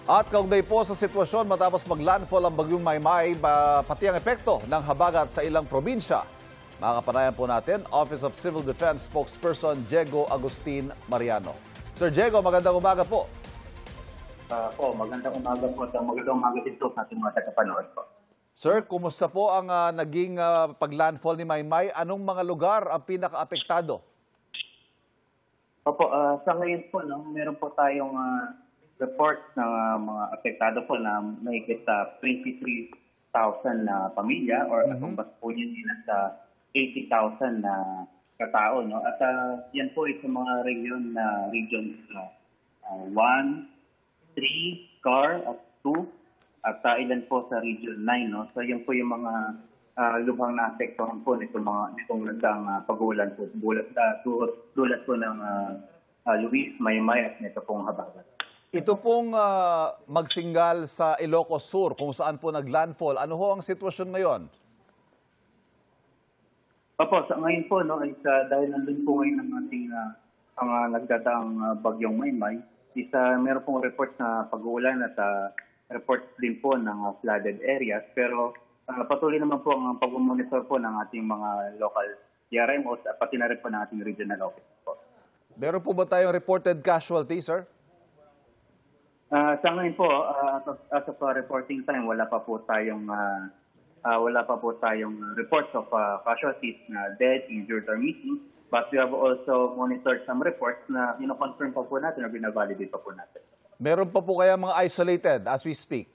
At kaugnay po sa sitwasyon matapos maglandfall ang bagyong Maymay, pati ang epekto ng habagat sa ilang probinsya. Makakapanayan po natin, Office of Civil Defense Spokesperson Diego Agustin Mariano. Sir Diego, magandang umaga po. Magandang umaga po. Magandang umaga dito sa ating mga tagapanood po. Sir, kumusta po ang naging paglandfall ni Maymay? Anong mga lugar ang pinaka-apektado? Sa ngayon po, meron po tayong report ng mga apektado po na mahigit 23,000 na pamilya or katumbas po yun nasa 80,000 na katao. No? At yan po ay sa mga regions 1, 3, CAR at 2 at ilan po sa region 9. No? So yan po yung mga lubhang naapektuhan po nitong nagdaang pag-ulan po. Dulat po ng Luis, Maymay at nito pong habagat. Ito pong magsinggal sa Ilocos Sur, kung saan po naglandfall. Ano ho ang sitwasyon ngayon? Sa ngayon po, dahil nandun po ngayon ang ating ang nagdadaang bagyong Maymay, meron pong reports na pag-uulan at reports din po ng flooded areas. Pero patuloy naman po ang pag-monitor po ng ating mga local DRMOs at pati na rin po ng ating regional office po. Meron po ba tayong reported casualty, sir? Sa ngayon po, as of reporting time, wala pa po tayong reports of casualties na dead, injured, or missing. But we have also monitored some reports na confirm pa po natin o binavalidate pa po natin. Meron pa po kaya mga isolated as we speak?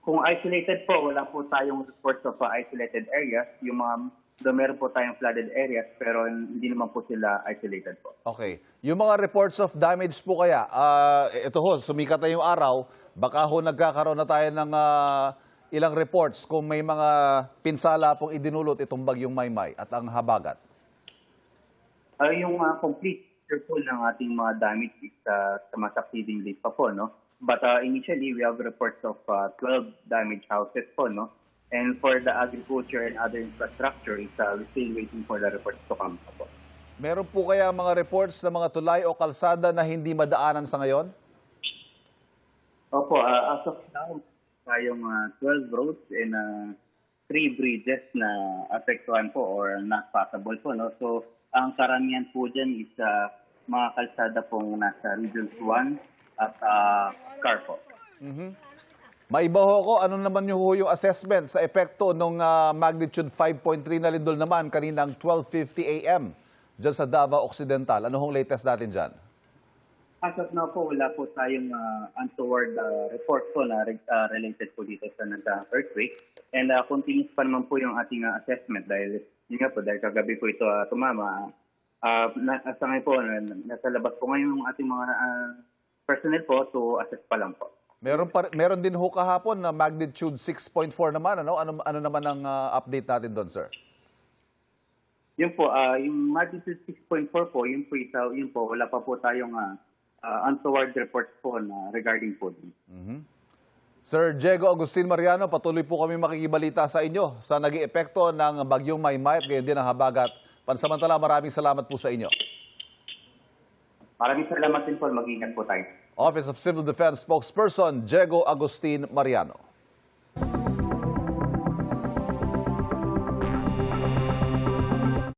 Kung isolated po, wala po tayong reports of isolated areas. Meron po tayong flooded areas pero hindi naman po sila isolated po. Okay. Yung mga reports of damage po kaya, ito ho, sumikat na yung araw, baka ho nagkakaroon na tayo ng ilang reports kung may mga pinsala pong idinulot itong bagyong Maymay at ang habagat. Yung complete picture po ng ating mga damage is sa mga succeeding days pa po, no? But initially, we have reports of 12 damaged houses po, no? And for the agriculture and other infrastructure, we're still waiting for the reports to come po. Meron po kaya mga reports na mga tulay o kalsada na hindi madaanan sa ngayon? As of now, tayong 12 roads and 3 bridges na apektuhan po or not passable po. No? So, ang karamihan po dyan is mga kalsada pong nasa regions 1 at CAR po. Maiba ho ko, ano naman yung assessment sa epekto ng magnitude 5.3 na lindol naman kaninang 12:50 a.m. dyan sa Davao Occidental. Ano hong latest natin dyan? As of now po, wala po tayong untoward report po na related po dito sa earthquake. And continuous pa naman po yung ating assessment dahil kagabi po ito tumama. Sa ngayon po, nasa labas po ngayon yung ating mga personnel po to assess pa lang po. Meron din ho kahapon na magnitude 6.4 naman. Ano naman ang update natin doon, sir? Yun po, yung magnitude 6.4 po, yun po, wala pa po tayong untoward reports po na regarding po. Sir Diego Agustin Mariano, patuloy po kami makikibalita sa inyo sa naging epekto ng bagyong Maymay at gayon din ang habagat. Pansamantala, maraming salamat po sa inyo. Maraming salamat din po. Mag-ingat po tayo. Office of Civil Defense Spokesperson Diego Agustin Mariano.